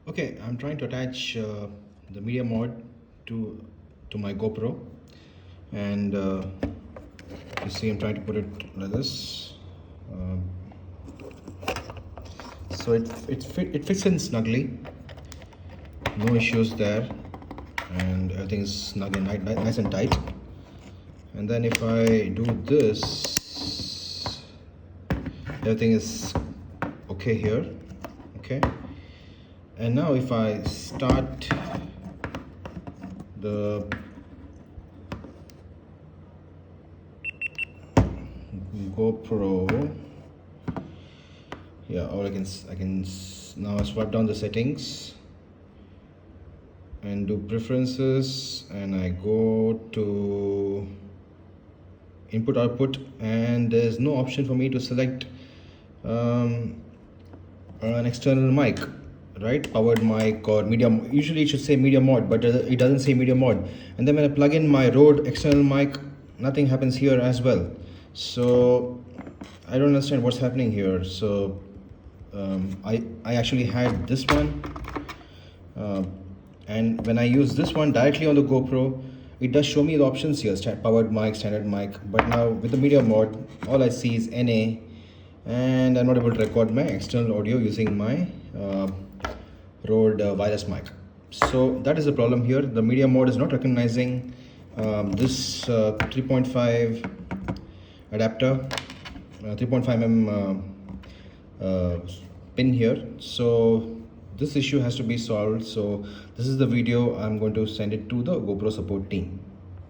Okay, I'm trying to attach the media mod to my GoPro, and you see I'm trying to put it like this. Um, so it fits in snugly, no issues there, and everything is snug and nice and tight. And then if I do this, everything is okay here. Okay, and now if I start the GoPro, yeah, or I can now swipe down the settings and do preferences, and I go to input output, and there's no option for me to select um, an external mic, right? Powered mic or media. Usually it should say media mod, but it doesn't say media mod. And then when I plug in my Rode external mic, nothing happens here as well. So I don't understand what's happening here. So I actually had this one, uh, and when I use this one directly on the GoPro, it does show me the options here: powered mic, standard mic. But now with the media mod, all I see is NA, and I'm not able to record my external audio using my Rode wireless mic. So that is the problem here. The media mode is not recognizing this 3.5 adapter, 3.5 pin here. So this issue has to be solved. So this is the video. I'm going to send it to the GoPro support team.